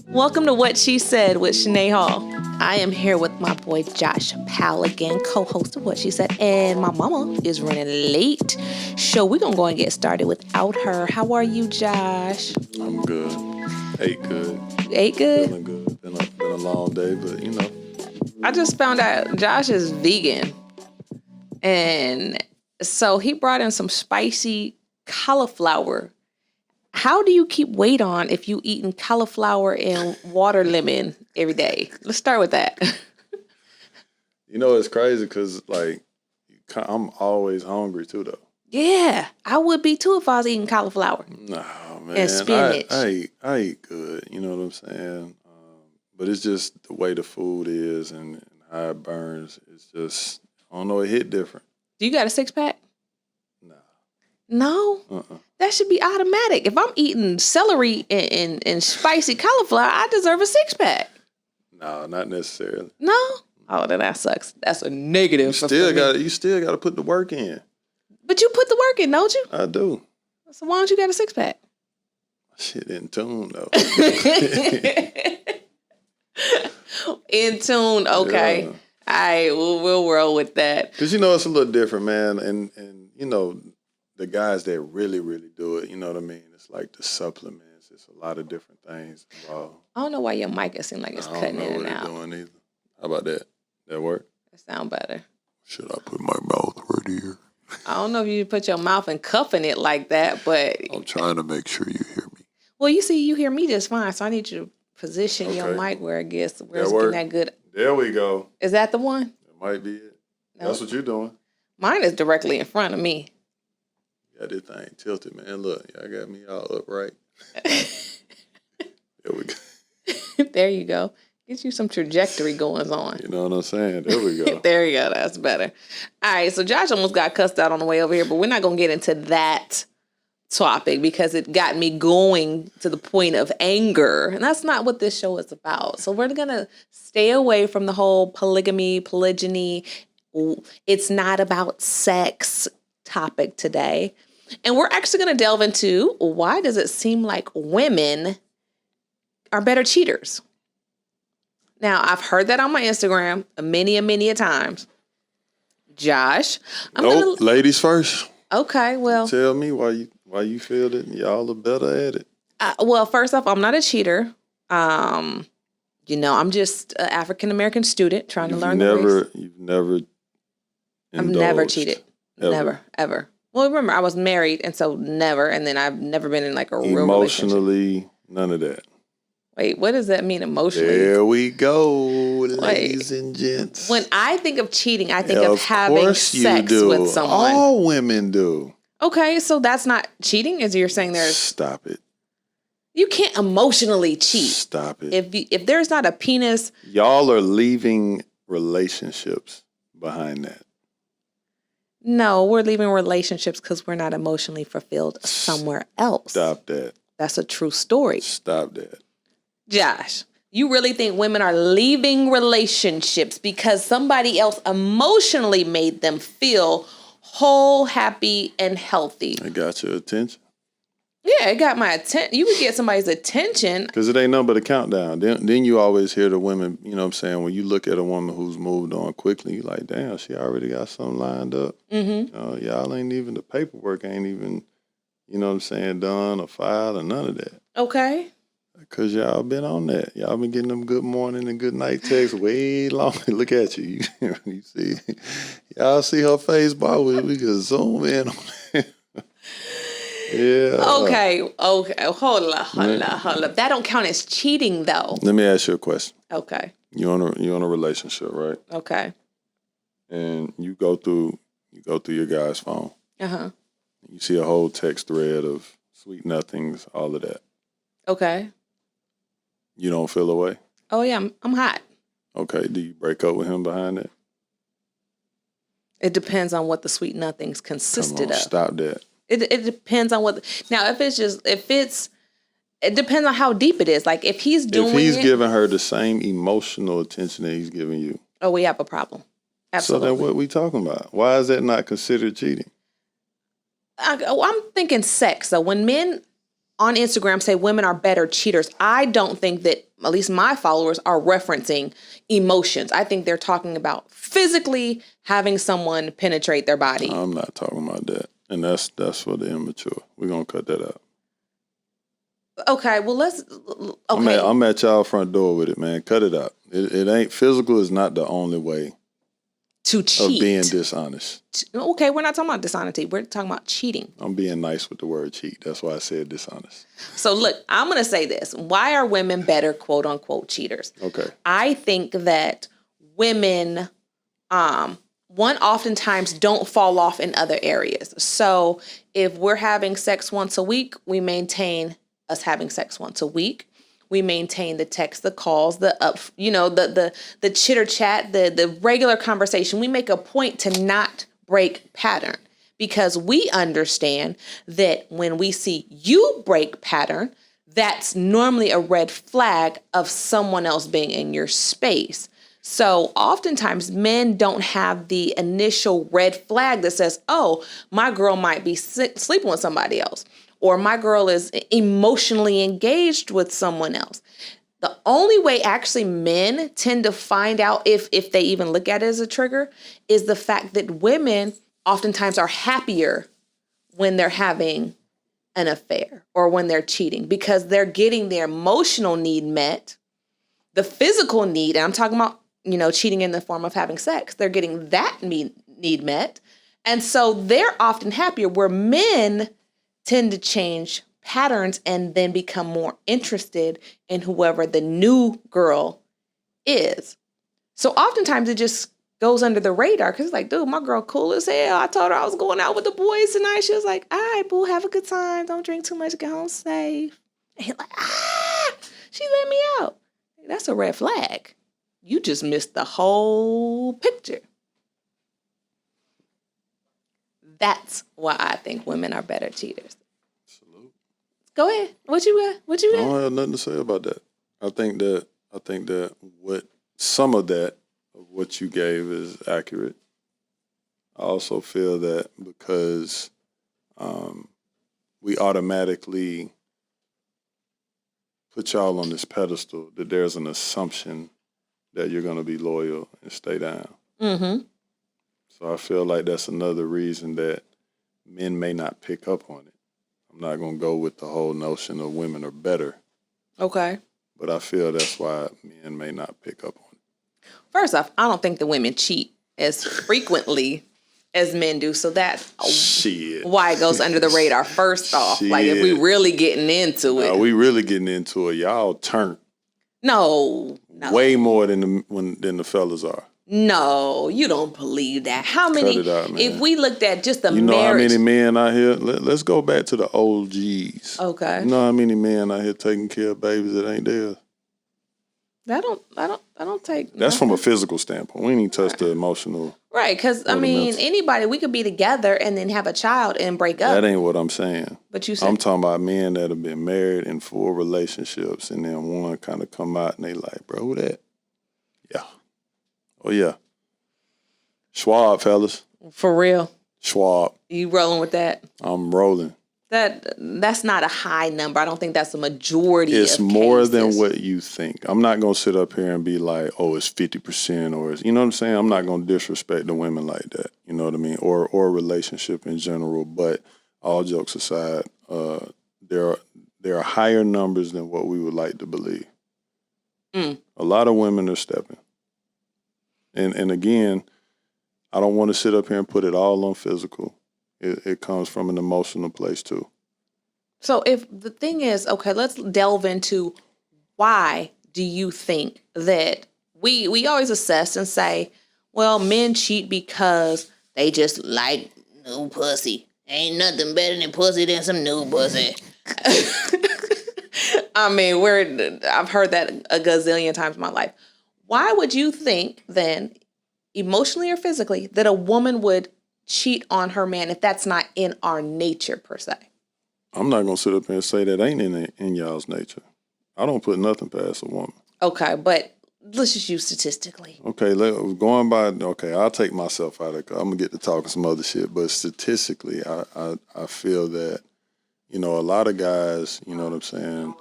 Welcome to What She Said with Shanae Hall. I am here with my boy Josh Powell again, co-host of What She Said, and my mama is running late. So we're going to go and get started without her. How are you, Josh? I'm good. Ate good. You ate good? Feeling good. Been a long day, but you know. I just found out Josh is vegan. And so he brought in some spicy cauliflower. How do you keep weight on if you eating cauliflower and water lemon every day? Let's start with that. You know, it's crazy because, like, I'm always hungry, too, though. Yeah, I would be, too, if I was eating cauliflower. No, man. And spinach. I eat good, you know what I'm saying? But it's just the way the food is and how it burns. It's just, I don't know, it hit different. Do you got a six-pack? Nah. No? That should be automatic. If I'm eating celery and spicy cauliflower, I deserve a six-pack. No, not necessarily. No? Oh, then that sucks. That's a negative. You still got to put the work in. But you put the work in, don't you? I do. So why don't you get a six-pack? Shit in tune, though. In tune, okay. Yeah. All right, we'll roll with that. Because, you know, it's a little different, man. And you know, the guys that really, really do it, you know what I mean? It's like the supplements. It's a lot of different things involved. I don't know why your mic seems like it's cutting in and out. I don't know what it's doing either. How about that? That work? That sound better. Should I put my mouth right here? I don't know if you put your mouth and cuffing it like that, but... I'm trying to make sure you hear me. Well, you hear me just fine, so I need you to position your mic where it's getting that good. There we go. Is that the one? That might be it. No. That's what you're doing. Mine is directly in front of me. Got this thing tilted, man. Look, y'all got me all upright. There we go. There you go. Get you some trajectory going on. You know what I'm saying? There we go. There you go. That's better. All right. So Josh almost got cussed out on the way over here, but we're not going to get into that topic because it got me going to the point of anger. And that's not what this show is about. So we're going to stay away from the whole polygamy, polygyny. It's not about sex topic today. And we're actually going to delve into why does it seem like women are better cheaters? Now, I've heard that on my Instagram many a times. Josh, ladies first. Okay, well. Tell me why you feel that y'all are better at it. Well, first off, I'm not a cheater. I'm just an African-American student trying to learn the race. You've never I've never indulged, cheated. Never, ever. Well, remember, I was married, and so never, and then I've never been in like a real relationship. Emotionally, none of that. Wait, what does that mean emotionally? There we go, ladies and gents. When I think of cheating, I think of having sex with someone. All women do. Okay, so that's not cheating, as you're saying there's... Stop it. You can't emotionally cheat. Stop it. If there's not a penis... Y'all are leaving relationships behind that. No, we're leaving relationships because we're not emotionally fulfilled somewhere else. Stop that. That's a true story. Stop that. Josh, you really think women are leaving relationships because somebody else emotionally made them feel whole, happy, and healthy? I got your attention. Yeah, it got my attention. You would get somebody's attention. Because it ain't nothing but a countdown. Then you always hear the women, you know what I'm saying, when you look at a woman who's moved on quickly, you're like, damn, she already got something lined up. Mm-hmm. Y'all ain't even, the paperwork ain't even, you know what I'm saying, done or filed or none of that. Okay. Because y'all been on that. Y'all been getting them good morning and good night texts way long. Look at you. You see. Y'all see her face bar. We can zoom in on it. Yeah. Okay. Hold up. That don't count as cheating, though. Let me ask you a question. Okay. You on a relationship, right? Okay. And you go through your guy's phone. Uh-huh. You see a whole text thread of sweet nothings, all of that. Okay. You don't feel away? Oh, yeah, I'm hot. Okay, do you break up with him behind that? It depends on what the sweet nothings consisted of. Stop that. It depends on what. Now, it depends on how deep it is. Like, if he's giving her the same emotional attention that he's giving you. Oh, we have a problem. Absolutely. So then what we talking about? Why is that not considered cheating? I'm thinking sex. So when men on Instagram say women are better cheaters, I don't think that, at least my followers, are referencing emotions. I think they're talking about physically having someone penetrate their body. I'm not talking about that. And that's for the immature. We're going to cut that out. Okay, well, okay. I'm at y'all front door with it, man. Cut it out. It ain't, physical is not the only way to cheat. Of being dishonest. Okay, we're not talking about dishonesty. We're talking about cheating. I'm being nice with the word cheat. That's why I said dishonest. So look, I'm going to say this. Why are women better, quote unquote, cheaters? Okay. I think that women, one, oftentimes don't fall off in other areas. So if we're having sex once a week, we maintain us having sex once a week. We maintain the text, the calls, the chitter chat, the regular conversation. We make a point to not break pattern because we understand that when we see you break pattern, that's normally a red flag of someone else being in your space. So oftentimes men don't have the initial red flag that says, oh, my girl might be sleeping with somebody else. Or my girl is emotionally engaged with someone else. The only way actually men tend to find out if they even look at it as a trigger is the fact that women oftentimes are happier when they're having an affair or when they're cheating because they're getting their emotional need met, the physical need, and I'm talking about, cheating in the form of having sex. They're getting that need met. And so they're often happier where men tend to change patterns and then become more interested in whoever the new girl is. So oftentimes it just goes under the radar because it's like, dude, my girl cool as hell. I told her I was going out with the boys tonight. She was like, all right, boo, have a good time. Don't drink too much. Get home safe. And he's like, she let me out. That's a red flag. You just missed the whole picture. That's why I think women are better cheaters. Salute. Go ahead. What you got? I don't have nothing to say about that. I think that what some of that of what you gave is accurate. I also feel that because we automatically put y'all on this pedestal, that there's an assumption that you're going to be loyal and stay down. Mm-hmm. So I feel like that's another reason that men may not pick up on it. I'm not going to go with the whole notion of women are better. Okay. But I feel that's why men may not pick up on it. First off, I don't think the women cheat as frequently as men do. So that's why it goes under the radar. First off, like if we really getting into it. We really getting into it. Y'all turn. No. Way more than the fellas are. No, you don't believe that. How many? Cut it out, man. If we looked at just the marriage. You know marriage, how many men out here? Let's go back to the OGs. Okay. You know how many men out here taking care of babies that ain't theirs? I don't take. That's from a physical standpoint. We ain't touch the emotional. Right, because anybody, we could be together and then have a child and break up. That ain't what I'm saying. But you said I'm talking about men that have been married in full relationships, and then one kind of come out and they like, bro, who that? Yeah. Oh yeah. Schwab, fellas. For real. Schwab. You rolling with that? I'm rolling. That's not a high number. I don't think that's the majority. It's more than what you think. I'm not gonna sit up here and be like, oh, it's 50% or it's, you know what I'm saying? I'm not gonna disrespect the women like that. You know what I mean? Or a relationship in general. But all jokes aside, there are higher numbers than what we would like to believe. A lot of women are stepping. And again, I don't want to sit up here and put it all on physical. It comes from an emotional place too. So if the thing is, okay, let's delve into why do you think that we always assess and say, well, men cheat because they just like new pussy. Ain't nothing better than pussy than some new pussy. I mean, I've heard that a gazillion times in my life. Why would you think then, emotionally or physically, that a woman would cheat on her man if that's not in our nature per se? I'm not gonna sit up here and say that ain't in y'all's nature. I don't put nothing past a woman. Okay, but let's just use statistically. Okay, I'll take myself out of it. I'm gonna get to talking some other shit, but statistically, I feel that you know, a lot of guys, you know what I'm saying,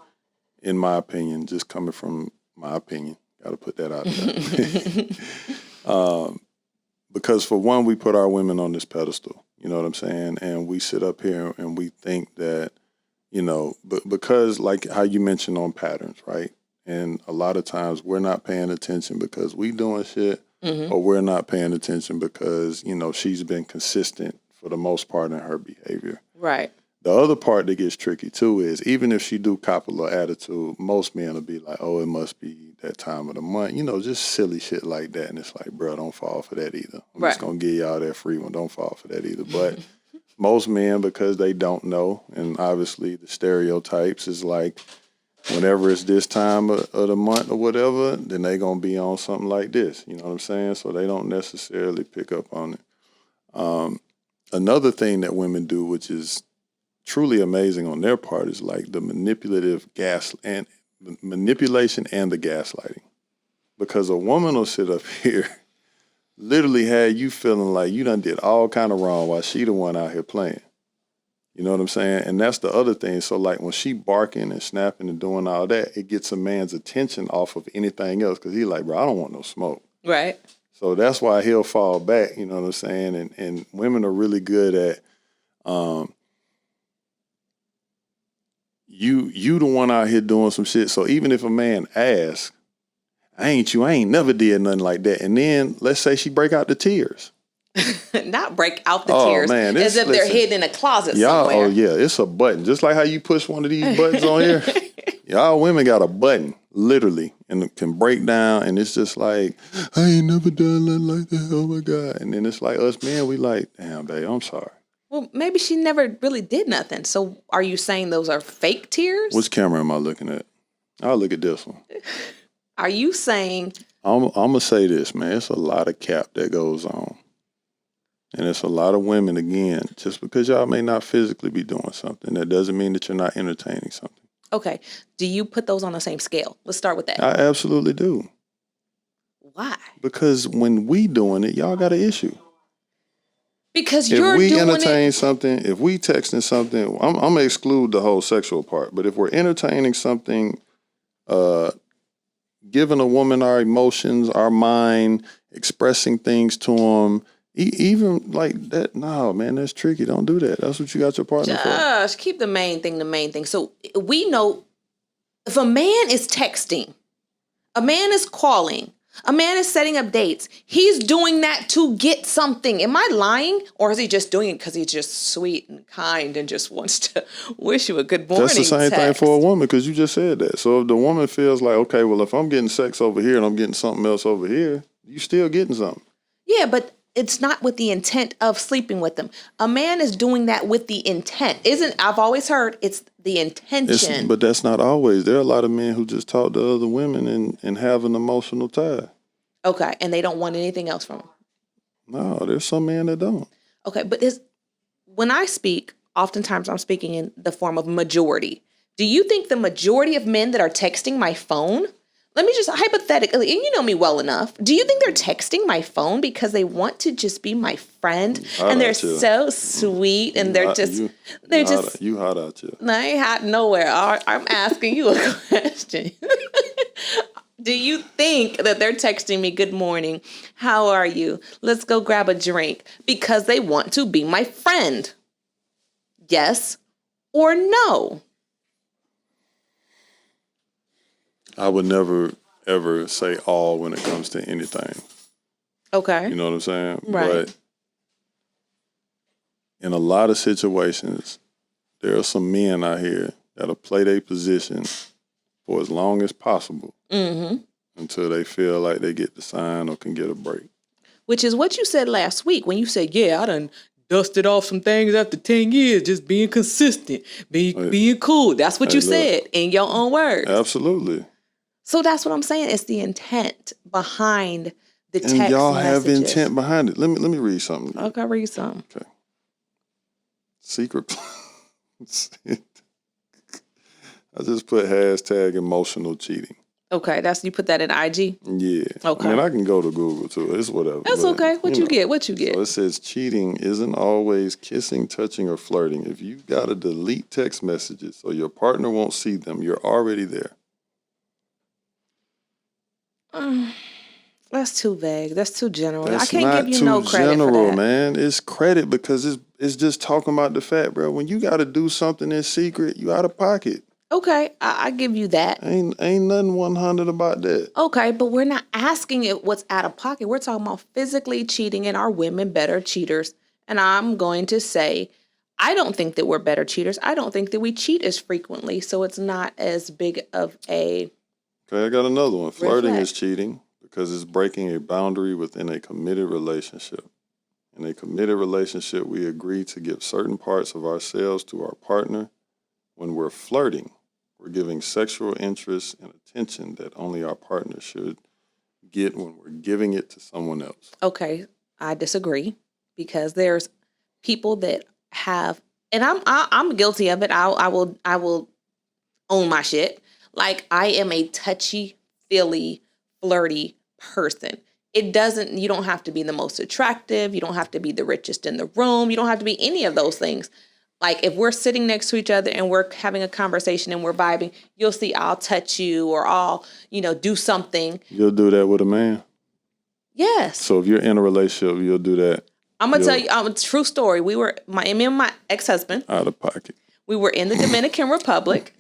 in my opinion, just coming from my opinion, got to put that out there. Because for one, we put our women on this pedestal, you know what I'm saying? And we sit up here and we think that, you know, because like how you mentioned on patterns, right? And a lot of times we're not paying attention because we doing shit, or we're not paying attention because, you know, she's been consistent for the most part in her behavior. Right. The other part that gets tricky too is even if she do cop a little attitude, most men will be like, oh, it must be that time of the month. You know, just silly shit like that. And it's like, bro, don't fall for that either. I'm just going to give y'all that free one. Don't fall for that either. But most men, because they don't know, and obviously the stereotypes is like, whenever it's this time of the month or whatever, then they going to be on something like this. You know what I'm saying? So they don't necessarily pick up on it. Another thing that women do, which is truly amazing on their part, is like the manipulation and the gaslighting. Because a woman will sit up here, literally had you feeling like you done did all kind of wrong while she the one out here playing. You know what I'm saying? And that's the other thing. So like when she barking and snapping and doing all that, it gets a man's attention off of anything else because he's like, bro, I don't want no smoke. Right. So that's why he'll fall back, you know what I'm saying? And women are really good at you the one out here doing some shit. So even if a man asks, I ain't never did nothing like that. And then let's say she break out the tears. Not break out the tears, man, as if they're hidden in a closet y'all, somewhere. Oh, yeah, it's a button. Just like how you push one of these buttons on here. Y'all women got a button, literally, and it can break down, and it's just like, I ain't never done nothing like that, oh my God. And then it's like us men, we like, damn, babe, I'm sorry. Well, maybe she never really did nothing. So are you saying those are fake tears? Which camera am I looking at? I'll look at this one. Are you saying... I'm going to say this, man. It's a lot of cap that goes on. And it's a lot of women, again, just because y'all may not physically be doing something, that doesn't mean that you're not entertaining something. Okay. Do you put those on the same scale? Let's start with that. I absolutely do. Why? Because when we doing it, y'all got an issue. Because you're doing it. If we entertain something, if we texting something, I'm going to exclude the whole sexual part. But if we're entertaining something, giving a woman our emotions, our mind, expressing things to them, even like that, no, man, that's tricky. Don't do that. That's what you got your partner for. Josh, keep the main thing the main thing. So we know if a man is texting, a man is calling, a man is setting up dates, he's doing that to get something. Am I lying? Or is he just doing it because he's just sweet and kind and just wants to wish you a good morning? That's the same text. thing for a woman, because you just said that. So if the woman feels like, okay, well, if I'm getting sex over here and I'm getting something else over here, you still getting something. Yeah, but it's not with the intent of sleeping with them. A man is doing that with the intent. I've always heard it's the intention. But that's not always. There are a lot of men who just talk to other women and have an emotional tie. Okay, and they don't want anything else from them. No, there's some men that don't. Okay, but when I speak, oftentimes I'm speaking in the form of majority. Do you think the majority of men that are texting my phone, let me just hypothetically, and you know me well enough, do you think they're texting my phone because they want to just be my friend and they're so sweet and they're just you hot out here. I ain't hot nowhere. I'm asking you a question. Do you think that they're texting me, good morning, how are you? Let's go grab a drink because they want to be my friend? Yes or no? I would never, ever say all when it comes to anything. Okay. You know what I'm saying? Right. But in a lot of situations, there are some men out here that'll play their position for as long as possible until they feel like they get the sign or can get a break. Which is what you said last week when you said, yeah, I done dusted off some things after 10 years, just being consistent, being cool. That's what you said in your own words. Absolutely. So that's what I'm saying. It's the intent behind the text and y'all messages. have intent behind it. Let me read something. Okay, read something. Okay. Secret. I just put hashtag emotional cheating. Okay, you put that in IG? Yeah. Okay. I mean, I can go to Google too. It's whatever. That's okay. What you get? What you get? So it says cheating isn't always kissing, touching, or flirting. If you got to delete text messages so your partner won't see them, you're already there. That's too vague. That's too general. That's I can't give you no credit general, for that. man. It's credit because it's just talking about the fact, bro. When you got to do something in secret, you out of pocket. Okay, I give you that. Ain't nothing 100 about that. Okay, but we're not asking it what's out of pocket. We're talking about physically cheating, and are women better cheaters? And I'm going to say, I don't think that we're better cheaters. I don't think that we cheat as frequently, so it's not as big of a... Okay, I got another one. Flirting flag. is cheating because it's breaking a boundary within a committed relationship. In a committed relationship, we agree to give certain parts of ourselves to our partner. When we're flirting, we're giving sexual interest and attention that only our partner should get when we're giving it to someone else. Okay, I disagree because there's people that have, and I'm guilty of it. I will own my shit. Like, I am a touchy-feely, flirty person. You don't have to be the most attractive. You don't have to be the richest in the room. You don't have to be any of those things. Like, if we're sitting next to each other and we're having a conversation and we're vibing, you'll see I'll touch you or I'll, do something. You'll do that with a man? Yes. So if you're in a relationship, you'll do that? I'm going to tell you a true story. Me and my ex-husband. Out of pocket. We were in the Dominican Republic,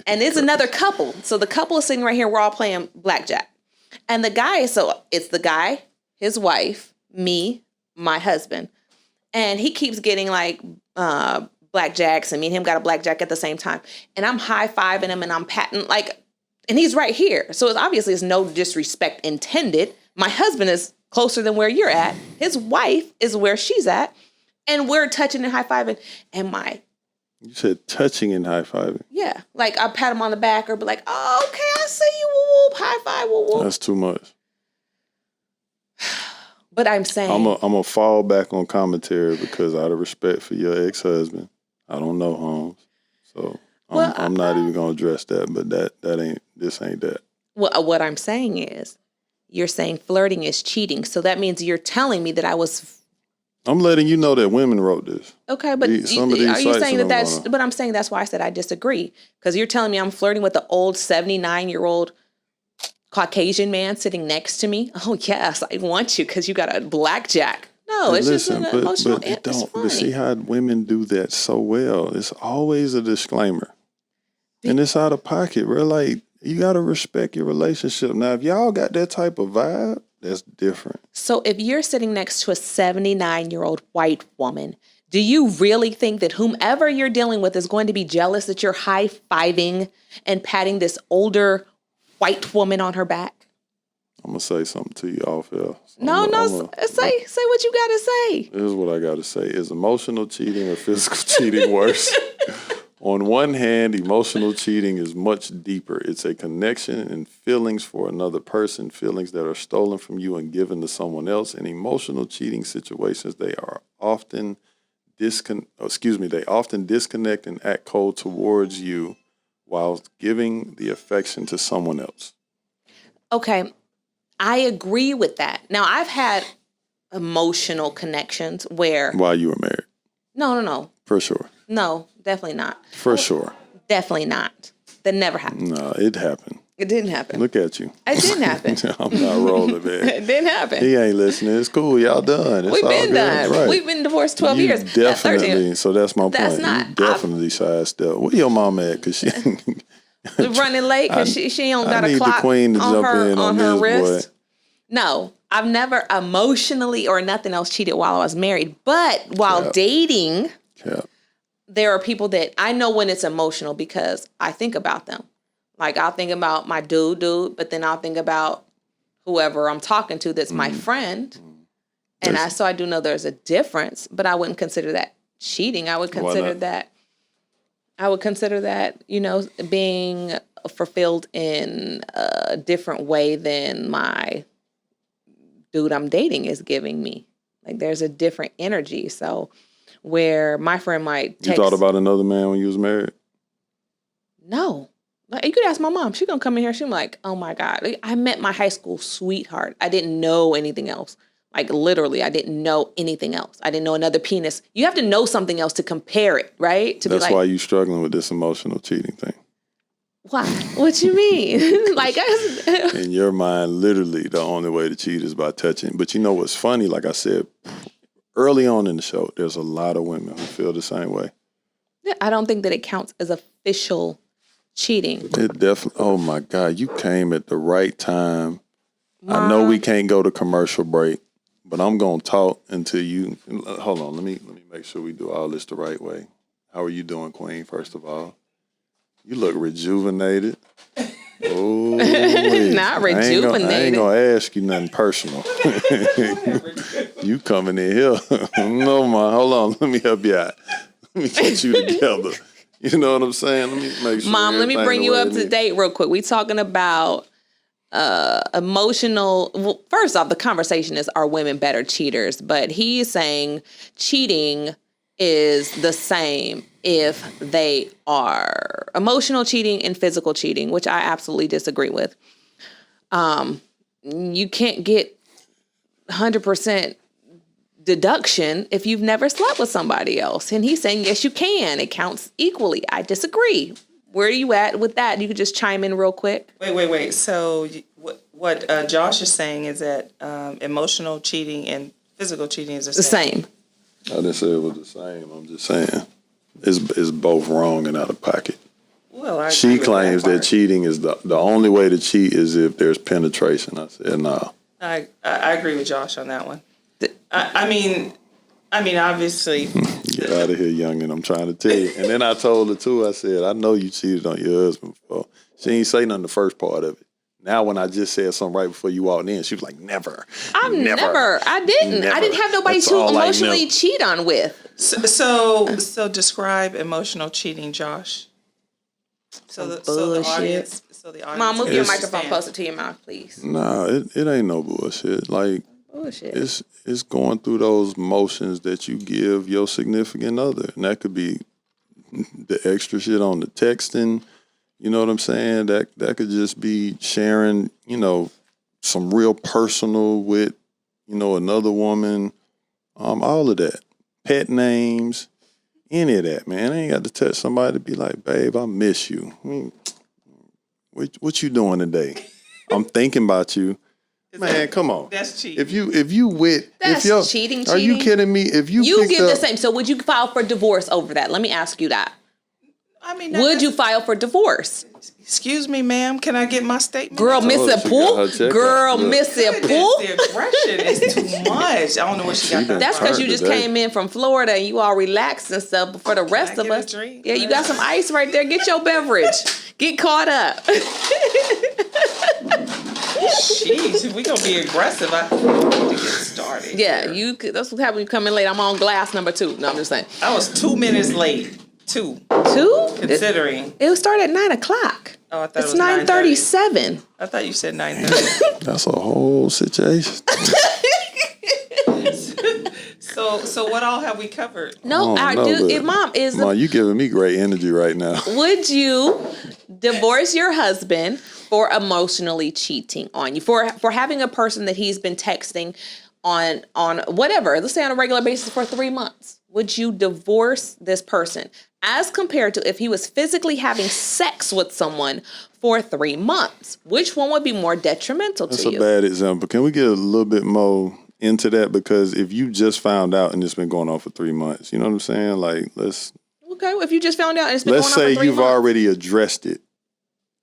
and it's another couple. So the couple is sitting right here. We're all playing blackjack. And it's the guy, his wife, me, my husband. And he keeps getting like blackjacks, and me and him got a blackjack at the same time. And I'm high-fiving him, and I'm patting, and he's right here. So it's no disrespect intended. My husband is closer than where you're at. His wife is where she's at. And we're touching and high-fiving. And You said touching and high-fiving. Yeah. Like, I pat him on the back or be like, oh, okay, I see you, whoop, whoop, high five, whoop, whoop. That's too much. But I'm saying... I'm a fall back on commentary because out of respect for your ex-husband, I don't know Holmes. So I'm not even going to address that, but this ain't that. Well, what I'm saying is, you're saying flirting is cheating. So that means you're telling me that I'm letting you know that women wrote this. Okay, but are you saying that's... But I'm saying that's why I said I disagree. Because you're telling me I'm flirting with the old 79-year-old Caucasian man sitting next to me. Oh, yes, I want you because you got a blackjack. No, it's just an emotional... But see how women do that so well. It's always a disclaimer. And it's out of pocket, bro. Like, you got to respect your relationship. Now, if y'all got that type of vibe, that's different. So if you're sitting next to a 79-year-old white woman, do you really think that whomever you're dealing with is going to be jealous that you're high-fiving and patting this older white woman on her back? I'm going to say something to you off air. Say what you got to say. Here's what I got to say. Is emotional cheating or physical cheating worse? On one hand, emotional cheating is much deeper. It's a connection and feelings for another person, feelings that are stolen from you and given to someone else. In emotional cheating situations, they often disconnect and act cold towards you while giving the affection to someone else. Okay, I agree with that. Now, I've had emotional connections where... While you were married? No. For sure. No, definitely not. For sure. Definitely not. That never happened. No, it happened. It didn't happen. Look at you. It didn't happen. I'm not rolling, man. It didn't happen. He ain't listening. It's cool. Y'all done. We've been done. Right. We've been divorced 12 years. Definitely. So that's my that's point. Not, you definitely sidestep. Where your mom at? Because she running late because she don't got a clock the queen to jump in on her wrist. Boy. No, I've never emotionally or nothing else cheated while I was married. But while dating, there are people that I know when it's emotional because I think about them. Like, I'll think about my dude, but then I'll think about whoever I'm talking to that's my friend. And so I do know there's a difference, but I wouldn't consider that cheating. I would consider that, being fulfilled in a different way than my dude I'm dating is giving me. Like, there's a different energy. So where my friend might text... You thought about another man when you was married? No. Like, you could ask my mom. She's going to come in here. She's like, oh, my God. Like, I met my high school sweetheart. I didn't know anything else. Like, literally, I didn't know anything else. I didn't know another penis. You have to know something else to compare it, right? To That's be like, why you struggling with this emotional cheating thing. why? What you mean? Like, In your mind, literally, the only way to cheat is by touching. But you know what's funny? Like I said, early on in the show, there's a lot of women who feel the same way. I don't think that it counts as official cheating. It definitely. Oh my God, you came at the right time. I know we can't go to commercial break, but I'm gonna talk until you. Hold on, let me make sure we do all this the right way. How are you doing, Queen? First of all, you look rejuvenated. Oh, Not rejuvenated. I ain't gonna ask you nothing personal. You coming in here? No, man. Hold on, let me help you out. Let me get you together. You know what I'm saying? Let me make sure. Mom, let me bring you up to date real quick. We talking about emotional. Well, first off, the conversation is, are women better cheaters? But he's saying cheating is the same if they are emotional cheating and physical cheating, which I absolutely disagree with. You can't get 100% deduction if you've never slept with somebody else. And he's saying, yes, you can. It counts equally. I disagree. Where are you at with that? You could just chime in real quick. Wait. So what Josh is saying is that emotional cheating and physical cheating is the same. I didn't say it was the same. I'm just saying it's both wrong and out of pocket. Well, she claims that cheating is the only way to cheat is if there's penetration. I said no. I agree with Josh on that one. I mean, obviously. Get out of here, youngin'. I'm trying to tell you. And then I told her too. I said, I know you cheated on your husband before. She ain't say nothing the first part of it. Now, when I just said something right before you walked in, she was like, never. I didn't. Never. I didn't have nobody to emotionally cheat on with. So describe emotional cheating, Josh. So the audience. Mom, move your microphone closer to your mouth, please. Nah, it ain't no bullshit. Like, bullshit. It's going through those motions that you give your significant other. And that could be the extra shit on the texting. You know what I'm saying? That could just be sharing, some real personal with, another woman. All of that. Pet names. Any of that, man. I ain't got to touch somebody to be like, babe, I miss you. I mean, what you doing today? I'm thinking about you. Man, come on. That's cheating. That's cheating. Are you kidding me? If you give the same, so would you file for divorce over that? Let me ask you that. I mean, would you file for divorce? Excuse me, ma'am. Can I get my statement? Girl, miss a pool. Girl, miss a pool. The aggression is too much. I don't know what she got. That's because you just came in from Florida and you all relaxed and stuff. But for the rest of us, yeah, you got some ice right there. Get your beverage. Get caught up. Jeez, if we gonna be aggressive, I need to get started. Yeah, that's what happened when you come in late. I'm on glass number 2. No, I'm just saying. I was 2 minutes late. 2. Considering it would start at 9:00. Oh, I thought it's 9:37. I thought you said 9:30. That's a whole situation. So what all have we covered? No, Mom, you giving me great energy right now. Would you divorce your husband for emotionally cheating on you, for having a person that he's been texting on whatever, let's say on a regular basis for 3 months? Would you divorce this person as compared to if he was physically having sex with someone for 3 months? Which one would be more detrimental to you? That's a bad example. Can we get a little bit more into that? Because if you just found out and it's been going on for 3 months, you know what I'm saying? Like, okay, well, if you just found out and it's been going on for 3 months. Let's say you've already addressed it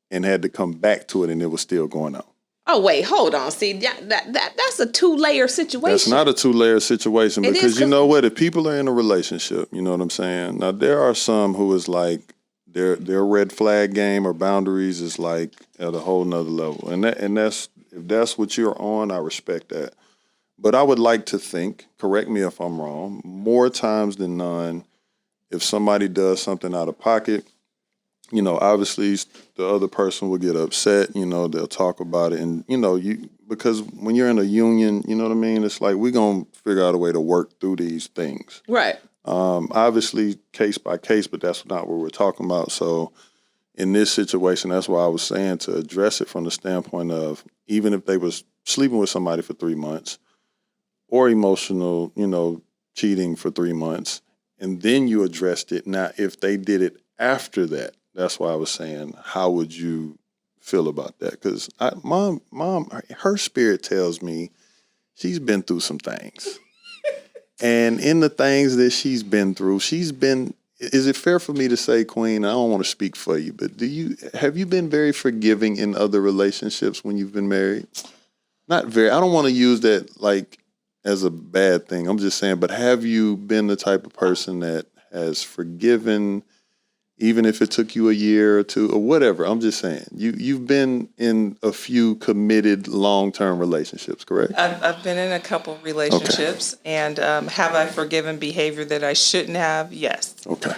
and had to come back to it and it was still going on. Oh, wait, hold on. See, that's a 2-layer situation. That's not a 2-layer situation because you know what? If people are in a relationship, you know what I'm saying? Now, there are some who is like their red flag game or boundaries is like at a whole nother level. And that's if that's what you're on, I respect that. But I would like to think, correct me if I'm wrong, more times than none, if somebody does something out of pocket, obviously the other person will get upset, they'll talk about it. And, because when you're in a union, you know what I mean? It's like, we're going to figure out a way to work through these things. Right. Obviously case by case, but that's not what we're talking about. So, in this situation, that's why I was saying to address it from the standpoint of even if they was sleeping with somebody for 3 months or emotional, cheating for 3 months, and then you addressed it. Now, if they did it after that, that's why I was saying, how would you feel about that? Because mom, her spirit tells me she's been through some things. And in the things that she's been through, is it fair for me to say, Queen, I don't want to speak for you, but have you been very forgiving in other relationships when you've been married? Not very. I don't want to use that like as a bad thing. I'm just saying, but have you been the type of person that has forgiven, even if it took you a year or two or whatever? I'm just saying, you've been in a few committed long-term relationships, correct? I've been in a couple relationships, and have I forgiven behavior that I shouldn't have? Yes. Okay.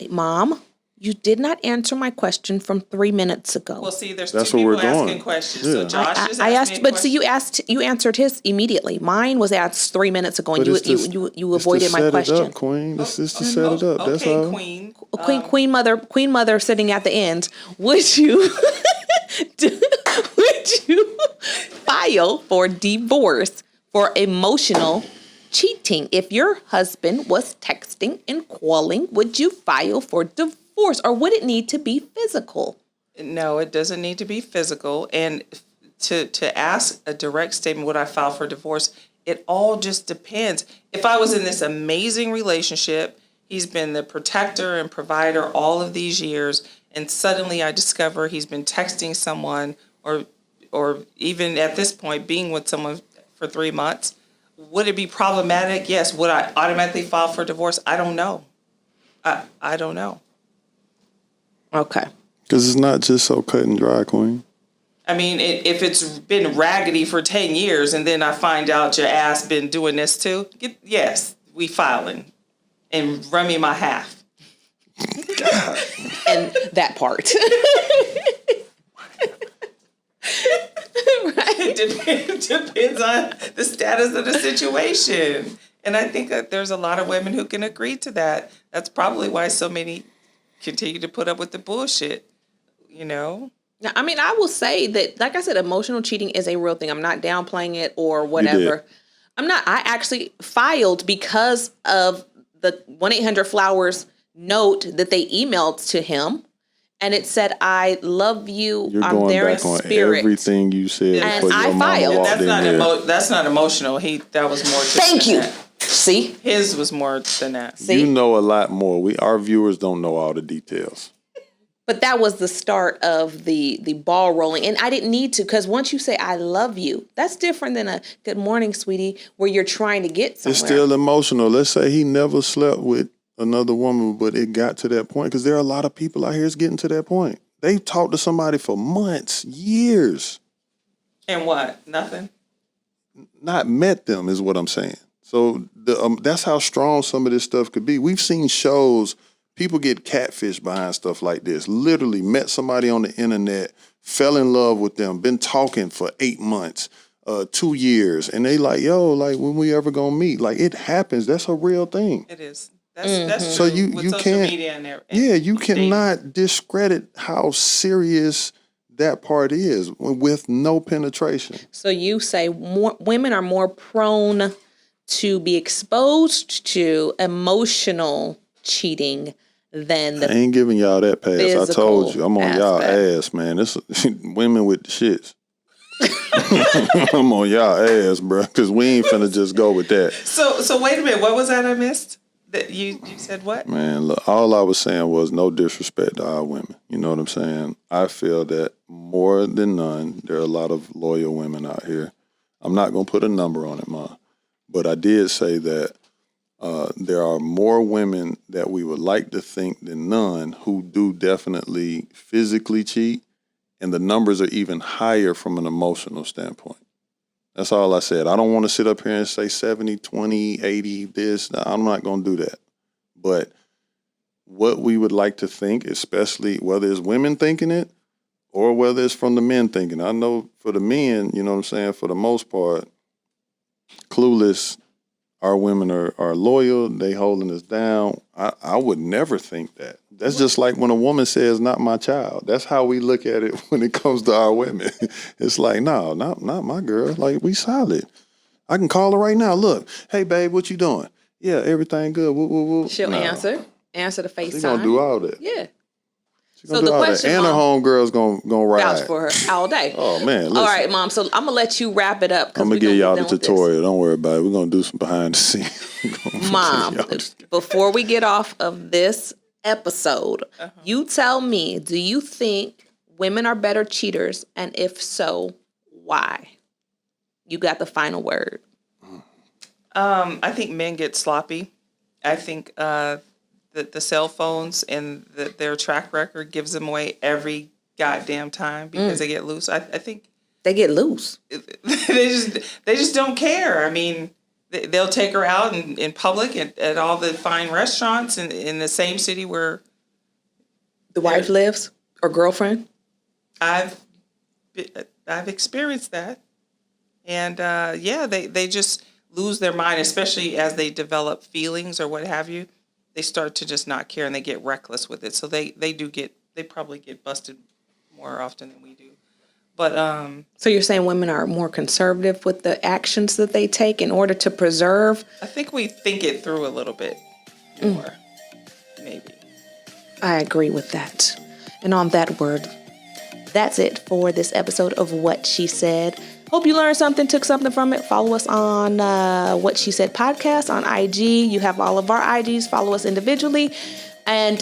Mom, you did not answer my question from 3 minutes ago. Well, see, there's That's two where people we're going. asking questions. Yeah. So Josh just I asked asked, me a but see, you answered his immediately. Mine was asked 3 minutes ago, and But you avoided my question. Set it up, Queen. This is to set it up. That's Okay, all. Queen. Queen mother sitting at the end. Would you would you file for divorce for emotional cheating? If your husband was texting and calling, would you file for divorce, or would it need to be physical? No, it doesn't need to be physical. And to ask a direct statement, would I file for divorce? It all just depends. If I was in this amazing relationship, he's been the protector and provider all of these years, and suddenly I discover he's been texting someone or even at this point being with someone for 3 months, would it be problematic? Yes. Would I automatically file for divorce? I don't know. I don't know. Okay. Because it's not just so cut and dry, Queen. I mean, if it's been raggedy for 10 years and then I find out your ass been doing this too, yes, we filing and run me my half. And that part. Right. It depends on the status of the situation. And I think that there's a lot of women who can agree to that. That's probably why so many continue to put up with the bullshit, Now, I mean, I will say that, like I said, emotional cheating is a real thing. I'm not downplaying it or whatever. I'm not. I actually filed because of the 1-800-Flowers note that they emailed to him. And it said, "I love you. You're I'm going there back in on spirit." everything you said And before I your mama filed. walked in there. That's not emotional. That was more. Thank you. That. See, His was more than that. See? You know a lot more. Our viewers don't know all the details. but that was the start of the ball rolling, and I didn't need to, because once you say "I love you," that's different than a "Good morning, sweetie," where you're trying to get somewhere. It's still emotional. Let's say he never slept with another woman, but it got to that point, because there are a lot of people out here that's getting to that point. They talked to somebody for months, years. And what? Nothing? Not met them is what I'm saying. So that's how strong some of this stuff could be. We've seen shows, people get catfished behind stuff like this. Literally met somebody on the internet, fell in love with them, been talking for 8 months, 2 years, and they like, yo, like, when we ever gonna meet? Like, it happens. That's a real thing. It is. That's So true. With you social can't, media and you dating. cannot discredit how serious that part is with no penetration. So you say women are more prone to be exposed to emotional cheating than I ain't giving y'all that pass. I told you, I'm on y'all aspect. ass, man. This women with the shits. I'm on y'all ass, bro, because we ain't finna just go with that. So wait a minute. What was that I missed? That you said what? Man, look, all I was saying was no disrespect to our women. You know what I'm saying? I feel that more than none, there are a lot of loyal women out here. I'm not going to put a number on it, Ma, but I did say that there are more women that we would like to think than none who do definitely physically cheat, and the numbers are even higher from an emotional standpoint. That's all I said. I don't want to sit up here and say 70, 20, 80, this. I'm not going to do that. But what we would like to think, especially whether it's women thinking it or whether it's from the men thinking. I know for the men, you know what I'm saying, for the most part, clueless, our women are loyal. They holding us down. I would never think that. That's just like when a woman says, "Not my child." That's how we look at it when it comes to our women. It's like, no, not my girl. Like, we solid. I can call her right now. Look, hey babe, what you doing? Yeah, everything good. Woo, woo, woo. She'll No. answer the FaceTime. She's gonna do all that. Yeah. She's gonna So do the all question, that. And her Mom, homegirl's gonna ride. vouch for her all day. Oh man, listen. All right, Mom. So I'm gonna let you wrap it up. I'm gonna give y'all the tutorial. Don't worry about it. We're gonna do some behind the scenes. Mom, before we get off of this episode, you tell me, do you think women are better cheaters? And if so, why? You got the final word. I think men get sloppy. I think that the cell phones and their track record gives them away every goddamn time because they get loose. I think They get loose. they just don't care. I mean, they'll take her out in public at all the fine restaurants in the same city where The wife lives or girlfriend. I've experienced that, and they just lose their mind, especially as they develop feelings or what have you. They start to just not care and they get reckless with it. So they probably get busted more often than we do. But So you're saying women are more conservative with the actions that they take in order to preserve? I think we think it through a little bit more, maybe. I agree with that. And on that word, that's it for this episode of What She Said. Hope you learned something, took something from it. Follow us on What She Said podcast on IG. You have all of our IGs. Follow us individually. And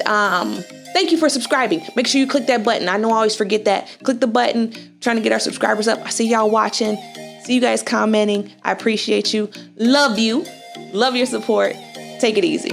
thank you for subscribing. Make sure you click that button. I know I always forget that. Click the button. Trying to get our subscribers up. I see y'all watching. See you guys commenting. I appreciate you. Love you. Love your support. Take it easy.